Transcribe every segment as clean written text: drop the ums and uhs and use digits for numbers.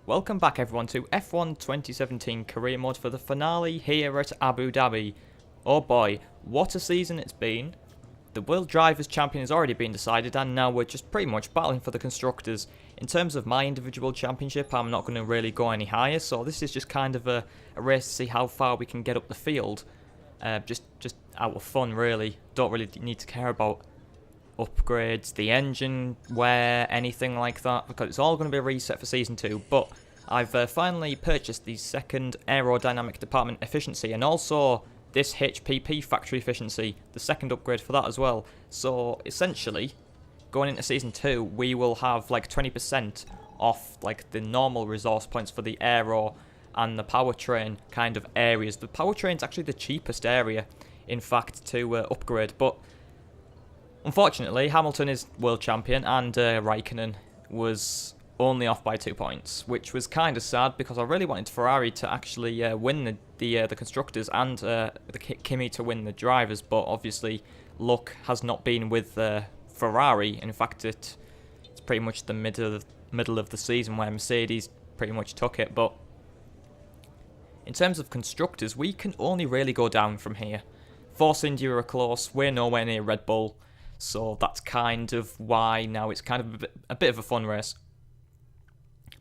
Welcome back everyone to F1 2017 career mode for the finale here at Abu Dhabi. Oh boy, what a season it's been. The World Drivers' Champion has already been decided and now we're just pretty much battling for the Constructors. In terms of my individual championship, I'm not going to really go any higher, so this is just kind of a race to see how far we can get up the field. Just out of fun really, don't really need to care about upgrades, the engine wear, anything like that, because it's all going to be a reset for Season 2, but I've finally purchased the second aerodynamic department efficiency and also this HPP factory efficiency, the second upgrade for that as well. So essentially, going into Season 2, we will have like 20% off like the normal resource points for the aero and the powertrain kind of areas. The powertrain's actually the cheapest area, in fact, to upgrade, but unfortunately, Hamilton is world champion and Raikkonen was only off by 2 points, which was kind of sad because I really wanted Ferrari to actually win the constructors and Kimi to win the drivers, but obviously luck has not been with Ferrari. In fact, it's pretty much the middle of the season where Mercedes pretty much took it. But in terms of constructors, we can only really go down from here. Force India are close. We're nowhere near Red Bull. So that's kind of why now it's kind of a bit of a fun race.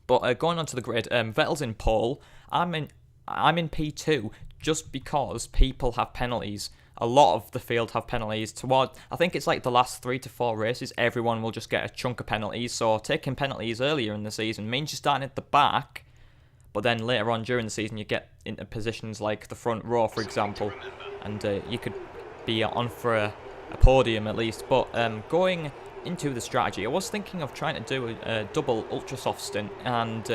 But going on to the grid, Vettel's in pole. I'm in P2 just because people have penalties. A lot of the field have penalties. I think it's like the last 3 to 4 races, everyone will just get a chunk of penalties. So taking penalties earlier in the season means you're starting at the back, but then later on during the season you get into positions like the front row, for example, and you could be on for a podium at least. But going into the strategy, I was thinking of trying to do a double ultra soft stint, and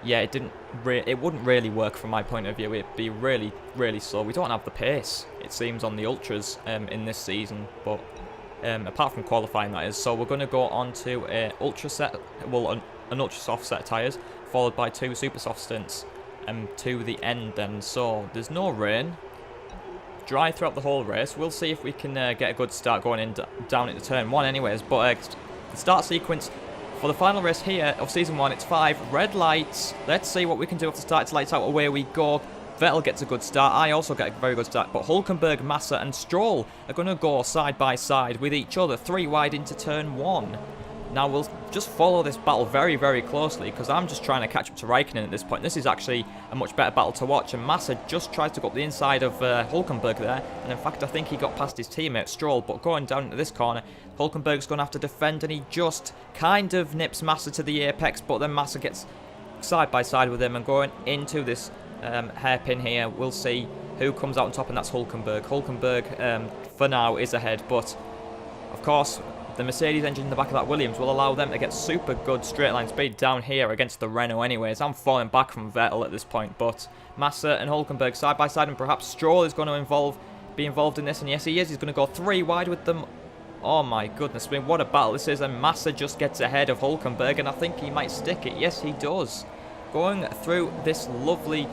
yeah, it wouldn't really work from my point of view. It'd be really slow. We don't have the pace, it seems, on the ultras in this season, but apart from qualifying, that is. So we're going to go on to an ultra soft set of tyres, followed by 2 super soft stints to the end then. So there's no rain, dry throughout the whole race. We'll see if we can get a good start going in down into turn 1 anyways. But the start sequence for the final race here of Season 1, it's 5 red lights. Let's see what we can do if the starts lights out. Away we go. Vettel gets a good start. I also get a very good start. But Hulkenberg, Massa and Stroll are going to go side by side with each other, 3 wide into turn 1. Now we'll just follow this battle very closely because I'm just trying to catch up to Raikkonen at this point. This is actually a much better battle to watch, and Massa just tries to go up the inside of Hulkenberg there, and in fact I think he got past his teammate Stroll. But going down into this corner, Hulkenberg's going to have to defend, and he just kind of nips Massa to the apex, but then Massa gets side by side with him, and going into this hairpin here, we'll see who comes out on top, and that's Hulkenberg. Hulkenberg for now is ahead, but of course the Mercedes engine in the back of that Williams will allow them to get super good straight line speed down here against the Renault anyways. I'm falling back from Vettel at this point, but Massa and Hulkenberg side by side, and perhaps Stroll is going to be involved in this, and yes he is. He's going to go 3 wide with them. Oh my goodness, I mean, what a battle this is, and Massa just gets ahead of Hulkenberg, and I think he might stick it. Yes, he does. Going through this lovely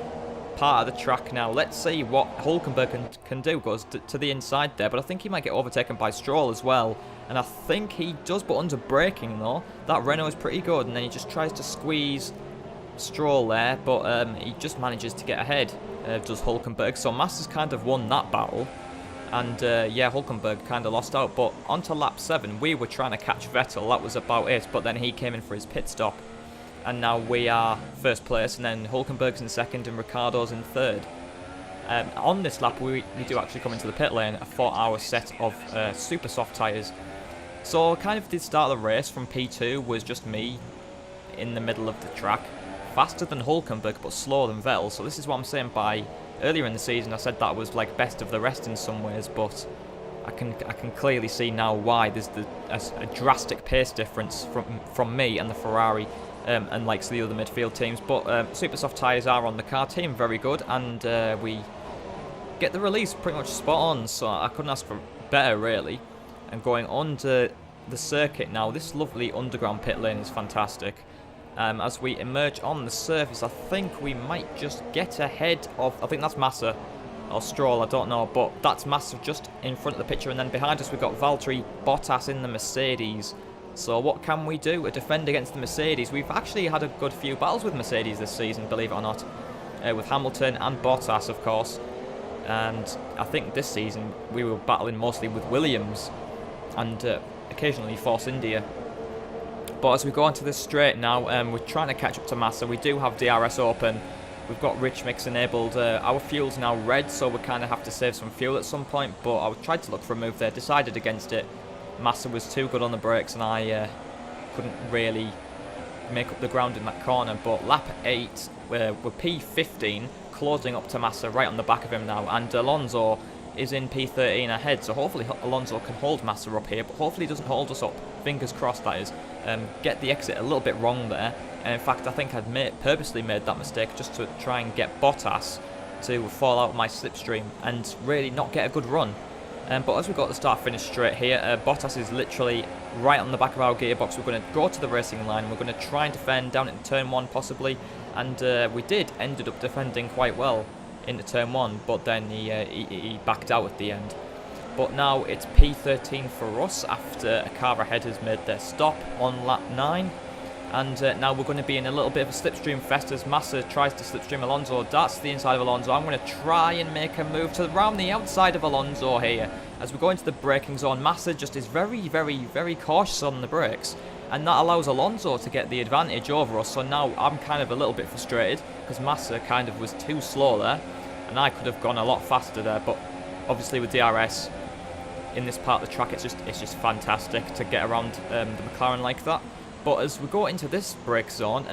part of the track now. Let's see what Hulkenberg can do. Goes to the inside there, but I think he might get overtaken by Stroll as well, and I think he does, but under braking though. That Renault is pretty good, and then he just tries to squeeze Stroll there, but he just manages to get ahead, does Hulkenberg. So Massa's kind of won that battle, and yeah, Hulkenberg kind of lost out. But onto lap 7, we were trying to catch Vettel, that was about it, but then he came in for his pit stop, and now we are first place, and then Hulkenberg's in second and Ricciardo's in third. On this lap, we do actually come into the pit lane, a 4-hour set of super soft tyres. So kind of the start of the race from P2 was just me in the middle of the track, faster than Hulkenberg but slower than Vettel. So this is what I'm saying by earlier in the season I said that was like best of the rest in some ways, but I can clearly see now why there's a drastic pace difference from me and the Ferrari and like the other midfield teams. But super soft tyres are on the car team, very good, and we get the release pretty much spot on, so I couldn't ask for better really. And going onto the circuit now, this lovely underground pit lane is fantastic. As we emerge on the surface, I think we might just get ahead of, I think that's Massa or Stroll, I don't know, but that's Massa just in front of the picture, and then behind us we've got Valtteri Bottas in the Mercedes. So what can we do to defend against the Mercedes? We've actually had a good few battles with Mercedes this season, believe it or not. With Hamilton and Bottas, of course. And I think this season we were battling mostly with Williams and occasionally Force India. But as we go onto this straight now, we're trying to catch up to Massa. We do have DRS open. We've got rich mix enabled. Our fuel's now red, so we kind of have to save some fuel at some point. But I tried to look for a move there, decided against it. Massa was too good on the brakes, and I couldn't really make up the ground in that corner. But lap 8, we're P15, closing up to Massa right on the back of him now. And Alonso is in P13 ahead, so hopefully Alonso can hold Massa up here, but hopefully he doesn't hold us up. Fingers crossed, that is. Get the exit a little bit wrong there. And in fact, I think I'd purposely made that mistake just to try and get Bottas to fall out of my slipstream and really not get a good run. But as we got the start-finish straight here, Bottas is literally right on the back of our gearbox. We're going to go to the racing line. We're going to try and defend down into turn 1 possibly. And we ended up defending quite well into turn 1, but then he backed out at the end. But now it's P13 for us after a car ahead has made their stop on lap 9. And now we're going to be in a little bit of a slipstream fest as Massa tries to slipstream Alonso. Darts to the inside of Alonso. I'm going to try and make a move to around the outside of Alonso here. As we go into the braking zone, Massa just is very, very, very cautious on the brakes. And that allows Alonso to get the advantage over us. So now I'm kind of a little bit frustrated because Massa kind of was too slow there. And I could have gone a lot faster there. But obviously with DRS in this part of the track, it's just fantastic to get around the McLaren like that. But as we go into this brake zone,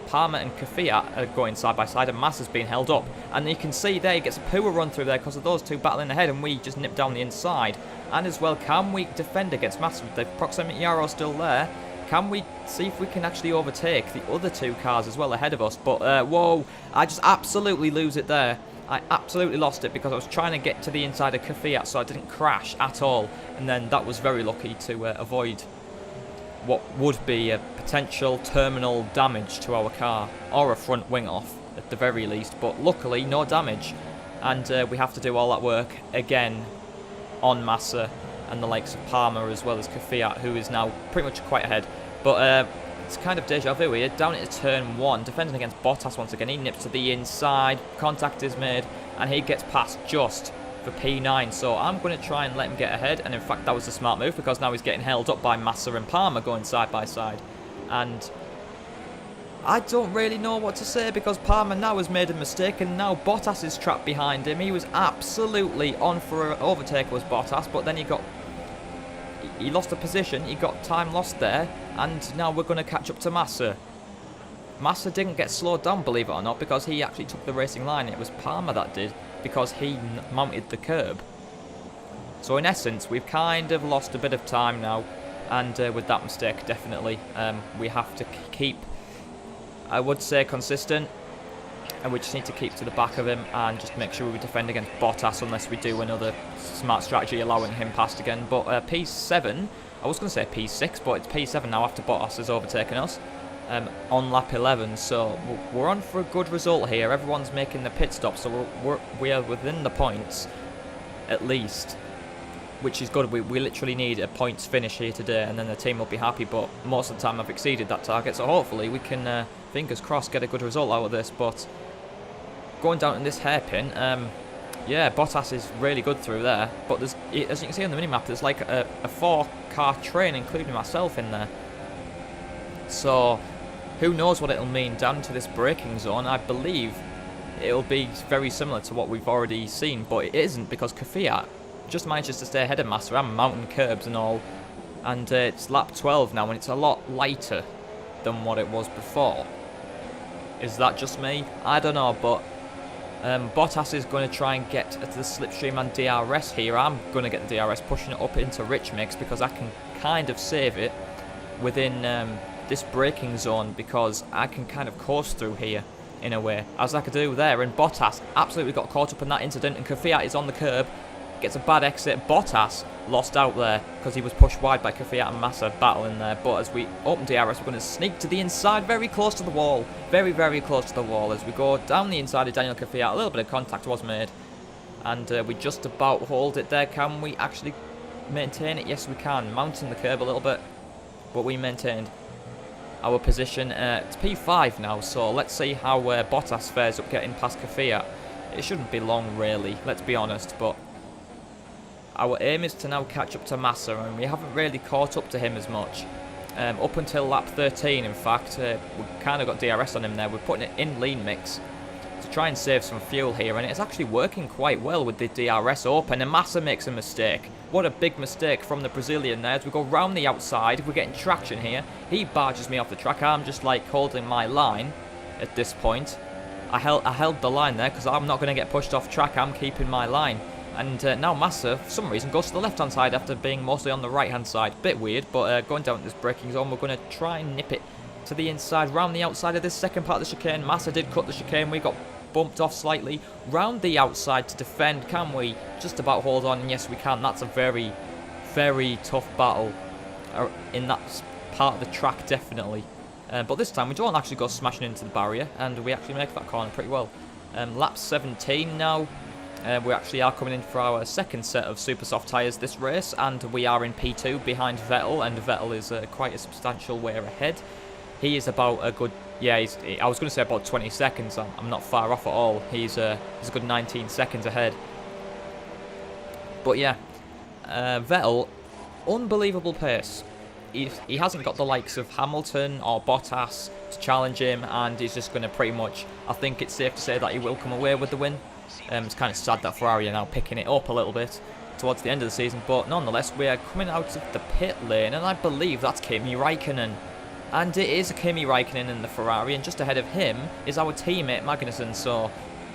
Palmer and Kvyat are going side by side and Massa's being held up. And you can see there he gets a poor run through there because of those two battling ahead and we just nip down the inside. And as well, can we defend against Massa with the proximity arrow still there? Can we see if we can actually overtake the other two cars as well ahead of us? But whoa, I just absolutely lose it there. I absolutely lost it because I was trying to get to the inside of Kvyat so I didn't crash at all. And then that was very lucky to avoid what would be a potential terminal damage to our car, or a front wing off at the very least, but luckily no damage. And we have to do all that work again on Massa and the likes of Palmer as well as Kvyat, who is now pretty much quite ahead. But it's kind of deja vu here, down into turn 1, defending against Bottas once again. He nips to the inside, contact is made, and he gets past just for P9, so I'm going to try and let him get ahead, and in fact that was a smart move because now he's getting held up by Massa and Palmer going side by side. And I don't really know what to say because Palmer now has made a mistake and now Bottas is trapped behind him. He was absolutely on for an overtake was Bottas, but then he lost a position, he got time lost there, and now we're going to catch up to Massa. Massa didn't get slowed down, believe it or not, because he actually took the racing line. It was Palmer that did, because he mounted the curb. So in essence, we've kind of lost a bit of time now, and with that mistake, definitely, we have to keep, I would say, consistent, and we just need to keep to the back of him and just make sure we defend against Bottas unless we do another smart strategy allowing him past again. But P7, I was going to say P6, but it's P7 now after Bottas has overtaken us. On lap 11, so we're on for a good result here. Everyone's making the pit stop, so we are within the points at least, which is good. We literally need a points finish here today and then the team will be happy, but most of the time I've exceeded that target, so hopefully we can, fingers crossed, get a good result out of this. But going down in this hairpin, yeah, Bottas is really good through there, but there's, as you can see on the minimap, there's like a 4-car train including myself in there, so who knows what it'll mean down to this braking zone. I believe it'll be very similar to what we've already seen, but it isn't because Kvyat just manages to stay ahead of Massa and mountain curbs and all. And it's lap 12 now and it's a lot lighter than what it was before. Is that just me? I don't know, but Bottas is going to try and get to the slipstream and DRS here. I'm going to get the DRS, pushing it up into rich mix because I can kind of save it within this braking zone because I can kind of course through here in a way, as I could do there. And Bottas absolutely got caught up in that incident, and Kvyat is on the curb, gets a bad exit. Bottas lost out there because he was pushed wide by Kvyat and Massa battling there. But as we open DRS, we're going to sneak to the inside, very close to the wall, very, very close to the wall. As we go down the inside of Daniel Kvyat, a little bit of contact was made, and we just about hold it there. Can we actually maintain it? Yes, we can. Mounting the curb a little bit. but we maintained our position. It's P5 now, so let's see how Bottas fares up getting past Kvyat. It shouldn't be long, really, let's be honest, but our aim is to now catch up to Massa, and we haven't really caught up to him as much. Up until lap 13, in fact, we kind of got DRS on him there. We're putting it in lean mix to try and save some fuel here, and it's actually working quite well with the DRS open, and Massa makes a mistake. What a big mistake from the Brazilian there. As we go round the outside, we're getting traction here. He barges me off the track. I'm just like holding my line at this point. I held the line there because I'm not going to get pushed off track. I'm keeping my line. And now Massa, for some reason, goes to the left-hand side after being mostly on the right-hand side. Bit weird, but going down this braking zone, we're going to try and nip it to the inside, round the outside of this second part of the chicane. Massa did cut the chicane. We got bumped off slightly. Round the outside to defend. Can we just about hold on? And yes, we can. That's a very, very tough battle in that part of the track, definitely. But this time, we don't actually go smashing into the barrier, and we actually make that corner pretty well. Lap 17 now. We actually are coming in for our second set of super soft tyres this race, and we are in P2 behind Vettel, and Vettel is quite a substantial way ahead. He is about a good, I was going to say about 20 seconds. I'm not far off at all. He's a good 19 seconds ahead. But yeah, Vettel, unbelievable pace. He hasn't got the likes of Hamilton or Bottas to challenge him, and he's just going to pretty much, I think it's safe to say that he will come away with the win. It's kind of sad that Ferrari are now picking it up a little bit towards the end of the season, but nonetheless, we are coming out of the pit lane, and I believe that's Kimi Raikkonen. And it is Kimi Raikkonen in the Ferrari, and just ahead of him is our teammate Magnussen, so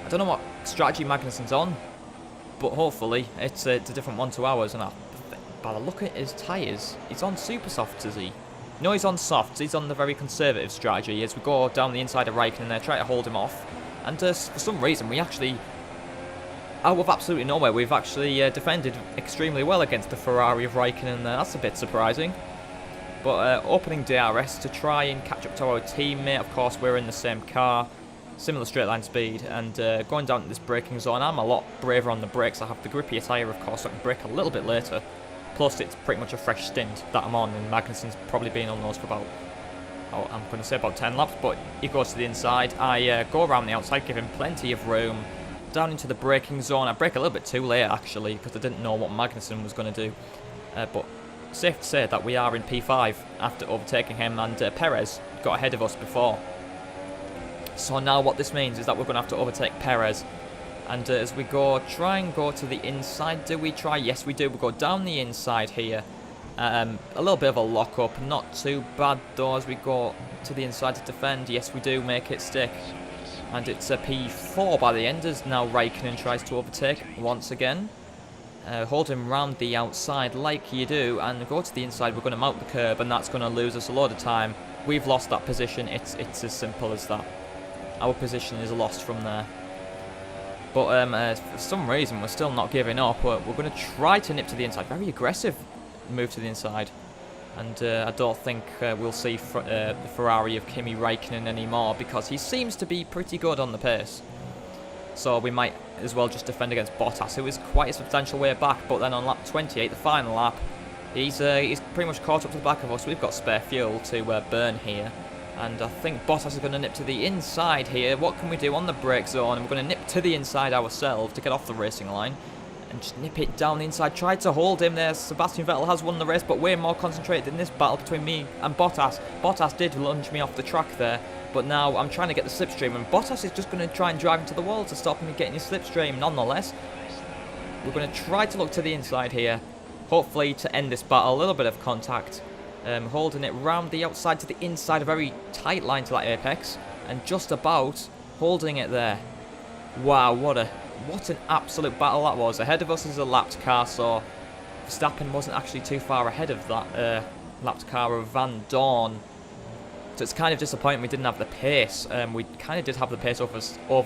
I don't know what strategy Magnussen's on, but hopefully it's a different one to ours, and by the look at his tyres, he's on super softs, is he? No, he's on softs. He's on the very conservative strategy as we go down the inside of Raikkonen there, try to hold him off, and for some reason we actually, out of absolutely nowhere, we've actually defended extremely well against the Ferrari of Raikkonen there. That's a bit surprising. But opening DRS to try and catch up to our teammate. Of course, we're in the same car, similar straight line speed, and going down to this braking zone, I'm a lot braver on the brakes. I have the grippier tyre, of course, so I can brake a little bit later. Plus, it's pretty much a fresh stint that I'm on, and Magnussen's probably been on those for about, I'm going to say about 10 laps, but he goes to the inside. I go around the outside, give him plenty of room. Down into the braking zone. I brake a little bit too late, actually, because I didn't know what Magnussen was going to do. But safe to say that we are in P5 after overtaking him, and Perez got ahead of us before. So now what this means is that we're going to have to overtake Perez. And as we go, try and go to the inside. Do we try? Yes, we do. We go down the inside here. A little bit of a lock-up. Not too bad, though, as we go to the inside to defend. Yes, we do make it stick. And it's a P4 by the end, as now Raikkonen tries to overtake once again. Hold him round the outside like you do, and go to the inside. We're going to mount the curb, and that's going to lose us a lot of time. We've lost that position. It's as simple as that. Our position is lost from there. But for some reason, we're still not giving up. We're going to try to nip to the inside. Very aggressive move to the inside. And I don't think we'll see the Ferrari of Kimi Raikkonen anymore, because he seems to be pretty good on the pace. So we might as well just defend against Bottas, who is quite a substantial way back. But then on lap 28, the final lap, he's pretty much caught up to the back of us. We've got spare fuel to burn here. And I think Bottas is going to nip to the inside here. What can we do on the brake zone? We're going to nip to the inside ourselves to get off the racing line. And just nip it down the inside. Tried to hold him there. Sebastian Vettel has won the race, but we're more concentrated in this battle between me and Bottas. Bottas did lunge me off the track there, but now I'm trying to get the slipstream, and Bottas is just going to try and drive into the wall to stop me getting his slipstream. Nonetheless, we're going to try to look to the inside here, hopefully to end this battle. A little bit of contact, holding it round the outside to the inside, a very tight line to that apex, and just about holding it there. Wow, what an absolute battle that was. Ahead of us is a lapped car, so Verstappen wasn't actually too far ahead of that lapped car of Van Dorn. So it's kind of disappointing we didn't have the pace. We kind of did have the pace over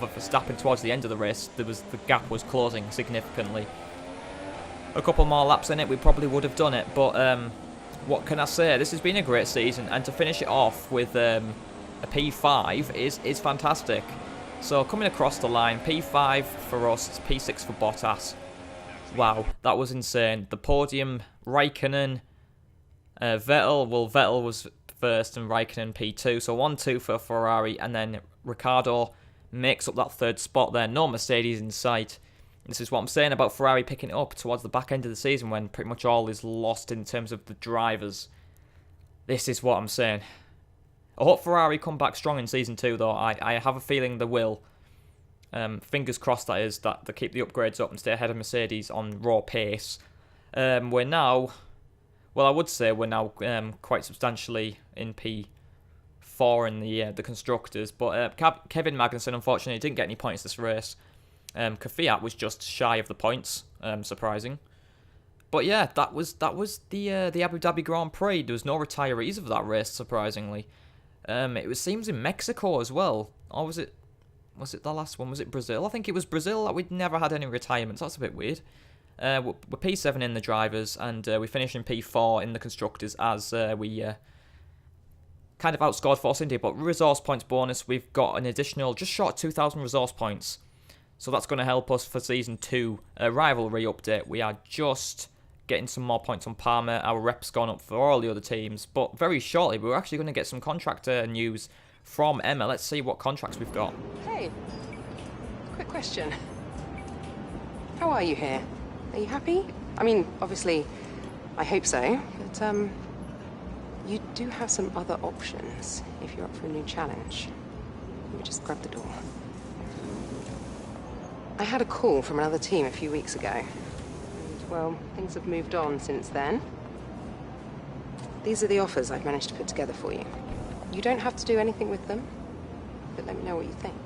Verstappen towards the end of the race. The gap was closing significantly. A couple more laps in it, we probably would have done it, but what can I say? This has been a great season, and to finish it off with a P5 is fantastic. So coming across the line, P5 for us, P6 for Bottas. Wow, that was insane. The podium, Raikkonen, Vettel was first and Raikkonen P2, so 1-2 for Ferrari, and then Ricciardo makes up that third spot there. No Mercedes in sight. This is what I'm saying about Ferrari picking it up towards the back end of the season when pretty much all is lost in terms of the drivers. This is what I'm saying. I hope Ferrari come back strong in Season 2, though. I have a feeling they will. Fingers crossed, that is, that they keep the upgrades up and stay ahead of Mercedes on raw pace. We're now... Well, I would say we're now quite substantially in P4 in the constructors, but Kevin Magnussen unfortunately didn't get any points this race. Kvyat was just shy of the points, surprising. But yeah, that was the Abu Dhabi Grand Prix. There was no retirees of that race, surprisingly. It seems in Mexico as well, or was it the last one? Was it Brazil? I think it was Brazil. We'd never had any retirements. That's a bit weird. We're P7 in the drivers, and we finish in P4 in the constructors as we kind of outscored Force India. But resource points bonus, we've got an additional just short of 2,000 resource points. So that's going to help us for Season 2 rivalry update. We are just getting some more points on Palmer. Our rep's gone up for all the other teams. But very shortly, we're actually going to get some contractor news from Emma. Let's see what contracts we've got. Hey, quick question. How are you here? Are you happy? I mean, obviously, I hope so, but you do have some other options if you're up for a new challenge. Let me just grab the door. I had a call from another team a few weeks ago, and, well, things have moved on since then. These are the offers I've managed to put together for you. You don't have to do anything with them, but let me know what you think.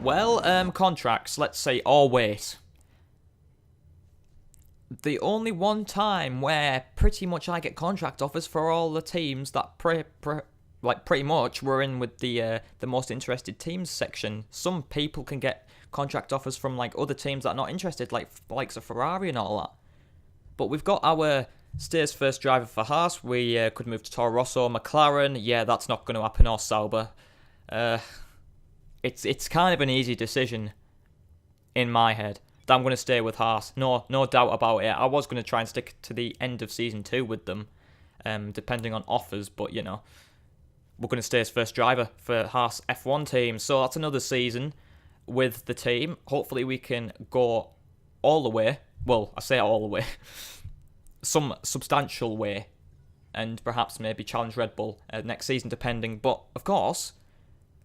Well, contracts, let's say, or wait. The only one time where pretty much I get contract offers for all the teams that pretty much were in with the most interested teams section. Some people can get contract offers from like other teams that are not interested, like likes of Ferrari and all that. But we've got our stays first driver for Haas. We could move to Toro Rosso, McLaren. Yeah, that's not going to happen, or Sauber. It's kind of an easy decision in my head that I'm going to stay with Haas. No doubt about it. I was going to try and stick to the end of Season 2 with them, depending on offers, but you know, we're going to stay as first driver for Haas F1 team. So that's another season with the team. Hopefully we can go all the way. Well, I say all the way. Some substantial way. And perhaps maybe challenge Red Bull next season, depending. But, of course,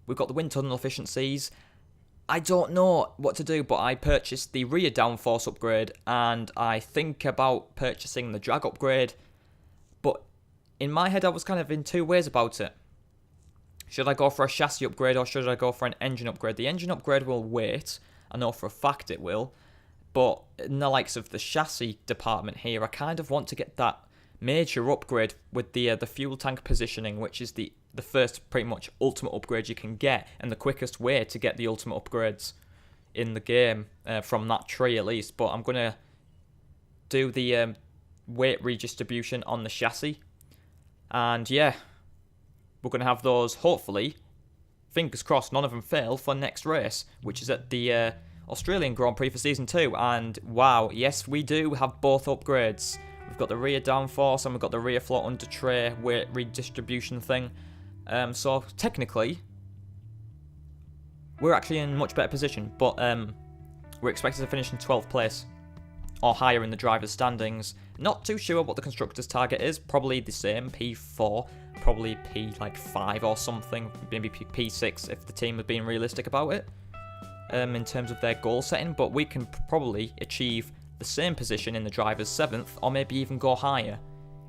we've got the wind tunnel efficiencies. I don't know what to do, but I purchased the rear downforce upgrade, and I think about purchasing the drag upgrade. But in my head, I was kind of in two ways about it. Should I go for a chassis upgrade, or should I go for an engine upgrade? The engine upgrade will wait. I know for a fact it will. But in the likes of the chassis department here, I kind of want to get that major upgrade with the fuel tank positioning, which is the first pretty much ultimate upgrade you can get, and the quickest way to get the ultimate upgrades in the game, from that tree at least. But I'm going to do the weight redistribution on the chassis, and yeah, we're going to have those, hopefully, fingers crossed none of them fail, for next race, which is at the Australian Grand Prix for Season 2. And wow, yes, we do have both upgrades. We've got the rear downforce and we've got the rear float under tray weight redistribution thing. So technically, we're actually in a much better position, but we're expected to finish in 12th place or higher in the drivers' standings. Not too sure what the constructors' target is. Probably the same, P4, probably P5 or something, maybe P6 if the team had been realistic about it, in terms of their goal setting. But we can probably achieve the same position in the drivers' 7th, or maybe even go higher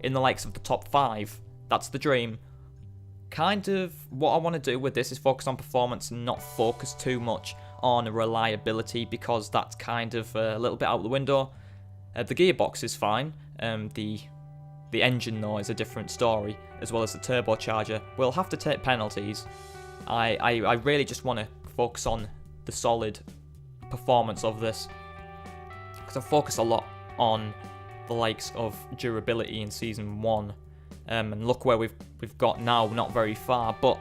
in the likes of the top 5. That's the dream. Kind of what I want to do with this is focus on performance and not focus too much on reliability, because that's kind of a little bit out the window. The gearbox is fine. The engine, though, is a different story, as well as the turbocharger. We'll have to take penalties. I really just want to focus on the solid performance of this, because I focus a lot on the likes of durability in Season 1. And look where we've got now, not very far. But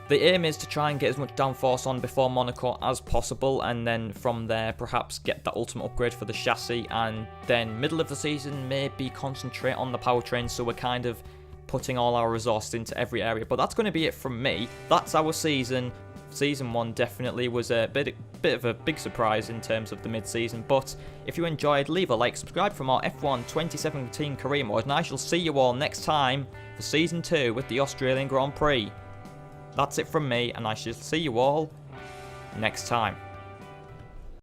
The aim is to try and get as much downforce on before Monaco as possible, and then from there perhaps get that ultimate upgrade for the chassis, and then middle of the season maybe concentrate on the powertrain, so we're kind of putting all our resources into every area. But that's going to be it from me. That's our season. Season 1 definitely was a bit of a big surprise in terms of the mid-season, but if you enjoyed, leave a like, subscribe for more F1 2017 career mode, and I shall see you all next time for Season 2 with the Australian Grand Prix. That's it from me, and I shall see you all next time.